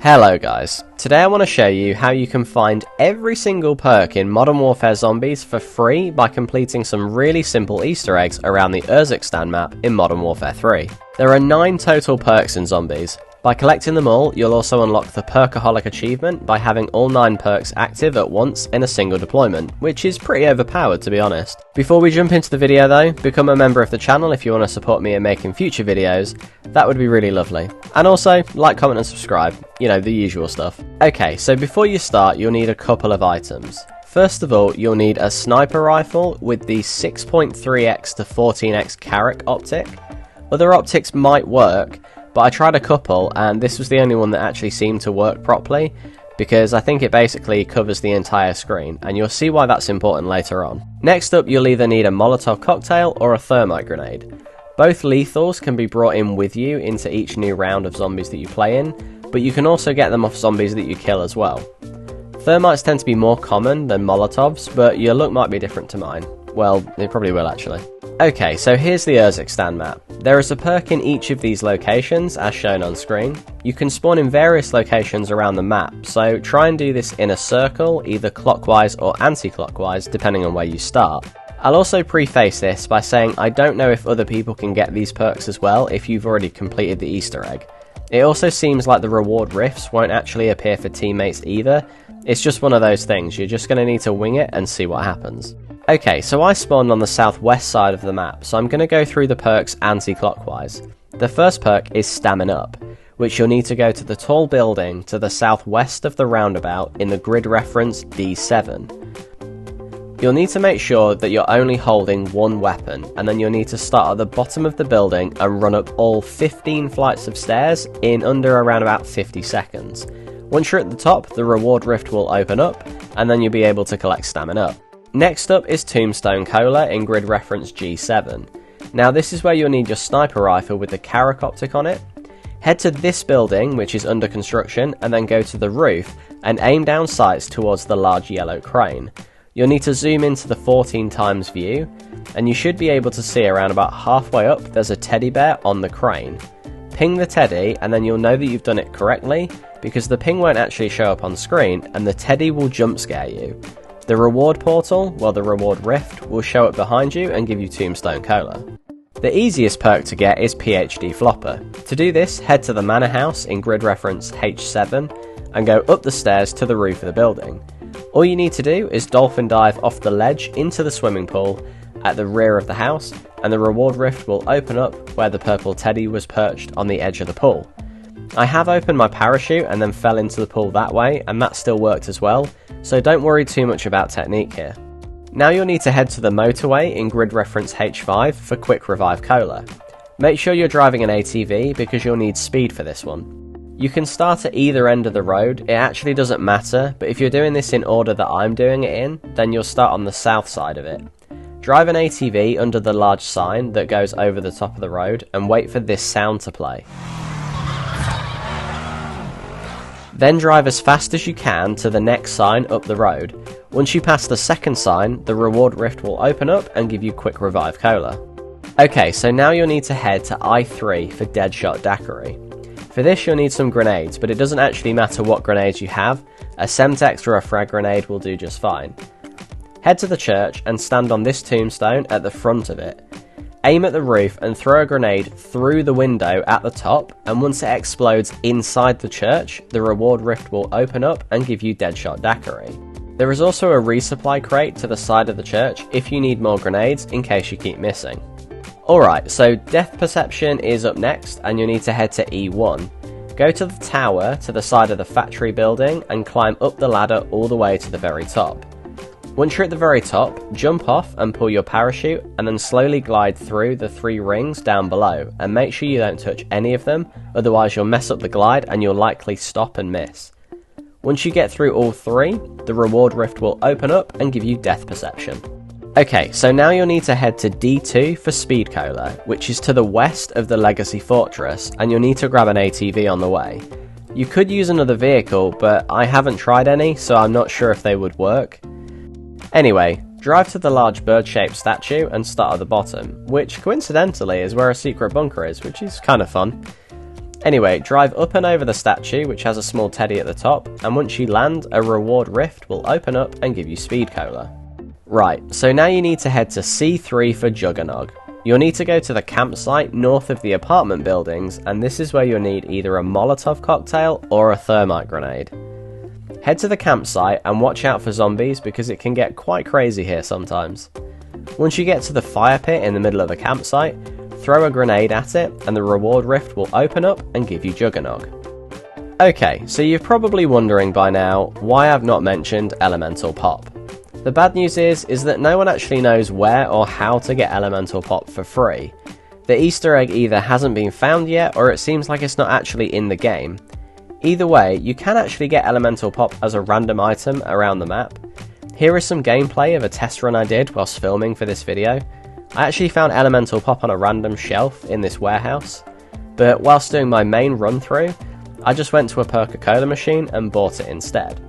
Hello guys, today I want to show you how you can find every single perk in Modern Warfare Zombies for free by completing some really simple Easter eggs around the Urzikstan map in Modern Warfare 3. There are 9 total perks in Zombies. By collecting them all, you'll also unlock the Perkaholic achievement by having all 9 perks active at once in a single deployment, which is pretty overpowered to be honest. Before we jump into the video though, become a member of the channel if you want to support me in making future videos. That would be really lovely. And also, like, comment and subscribe, you know, the usual stuff. Okay, so before you start, you'll need a couple of items. First of all, you'll need a sniper rifle with the 6.3x to 14x Carrack optic. Other optics might work, but I tried a couple and this was the only one that actually seemed to work properly, because I think it basically covers the entire screen, and you'll see why that's important later on. Next up, you'll either need a Molotov cocktail or a thermite grenade. Both lethals can be brought in with you into each new round of zombies that you play in, but you can also get them off zombies that you kill as well. Thermites tend to be more common than Molotovs, but your luck might be different to mine. Well, it probably will actually. Okay, so here's the Urzikstan map. There is a perk in each of these locations, as shown on screen. You can spawn in various locations around the map, so try and do this in a circle, either clockwise or anti-clockwise, depending on where you start. I'll also preface this by saying I don't know if other people can get these perks as well if you've already completed the Easter egg. It also seems like the reward rifts won't actually appear for teammates either. It's just one of those things, you're just going to need to wing it and see what happens. Okay, so I spawned on the southwest side of the map, so I'm going to go through the perks anti-clockwise. The first perk is Stamin-up, which you'll need to go to the tall building to the southwest of the roundabout in the grid reference D7. You'll need to make sure that you're only holding one weapon, and then you'll need to start at the bottom of the building and run up all 15 flights of stairs in under around about 50 seconds. Once you're at the top, the reward rift will open up, and then you'll be able to collect Stamin-up. Next up is Tombstone Soda in grid reference G7. Now this is where you'll need your sniper rifle with the Carrack optic on it. Head to this building, which is under construction, and then go to the roof and aim down sights towards the large yellow crane. You'll need to zoom into the 14 times view, and you should be able to see around about halfway up there's a teddy bear on the crane. Ping the teddy and then you'll know that you've done it correctly, because the ping won't actually show up on screen and the teddy will jump scare you. The reward portal, well the reward rift, will show up behind you and give you Tombstone Soda. The easiest perk to get is PhD Flopper. To do this, head to the manor house in grid reference H7 and go up the stairs to the roof of the building. All you need to do is dolphin dive off the ledge into the swimming pool at the rear of the house, and the reward rift will open up where the purple teddy was perched on the edge of the pool. I have opened my parachute and then fell into the pool that way, and that still worked as well, so don't worry too much about technique here. Now you'll need to head to the motorway in grid reference H5 for quick revive cola. Make sure you're driving an ATV because you'll need speed for this one. You can start at either end of the road, it actually doesn't matter, but if you're doing this in order that I'm doing it in, then you'll start on the south side of it. Drive an ATV under the large sign that goes over the top of the road and wait for this sound to play. Then drive as fast as you can to the next sign up the road. Once you pass the second sign, the reward rift will open up and give you quick revive cola. Okay, so now you'll need to head to I3 for Deadshot Daiquiri. For this you'll need some grenades, but it doesn't actually matter what grenades you have, a Semtex or a frag grenade will do just fine. Head to the church and stand on this tombstone at the front of it. Aim at the roof and throw a grenade through the window at the top, and once it explodes inside the church, the reward rift will open up and give you Deadshot Daiquiri. There is also a resupply crate to the side of the church if you need more grenades in case you keep missing. Alright, so Death Perception is up next and you'll need to head to E1. Go to the tower to the side of the factory building and climb up the ladder all the way to the very top. Once you're at the very top, jump off and pull your parachute and then slowly glide through the 3 rings down below, and make sure you don't touch any of them, otherwise you'll mess up the glide and you'll likely stop and miss. Once you get through all 3, the reward rift will open up and give you Death Perception. Okay, so now you'll need to head to D2 for Speed Cola, which is to the west of the Legacy Fortress, and you'll need to grab an ATV on the way. You could use another vehicle, but I haven't tried any, so I'm not sure if they would work. Anyway, drive to the large bird-shaped statue and start at the bottom, which coincidentally is where a secret bunker is, which is kind of fun. Anyway, drive up and over the statue, which has a small teddy at the top, and once you land, a reward rift will open up and give you speed cola. Right, so now you need to head to C3 for Jugger-Nog. You'll need to go to the campsite north of the apartment buildings, and this is where you'll need either a Molotov cocktail or a thermite grenade. Head to the campsite and watch out for zombies because it can get quite crazy here sometimes. Once you get to the fire pit in the middle of the campsite, throw a grenade at it and the reward rift will open up and give you Jugger-Nog. Okay, so you're probably wondering by now why I've not mentioned Elemental Pop. The bad news is that no one actually knows where or how to get Elemental Pop for free. The Easter egg either hasn't been found yet or it seems like it's not actually in the game. Either way, you can actually get Elemental Pop as a random item around the map. Here is some gameplay of a test run I did whilst filming for this video. I actually found Elemental Pop on a random shelf in this warehouse, but whilst doing my main run through, I just went to a perk-a-cola machine and bought it instead.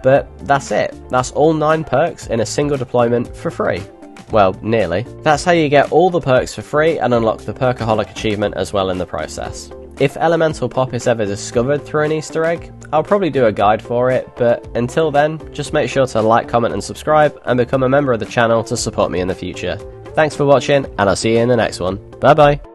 But that's it, that's all 9 perks in a single deployment for free. Well, nearly. That's how you get all the perks for free and unlock the Perkaholic achievement as well in the process. If Elemental Pop is ever discovered through an Easter egg, I'll probably do a guide for it, but until then, just make sure to like, comment and subscribe and become a member of the channel to support me in the future. Thanks for watching, and I'll see you in the next one. Bye bye!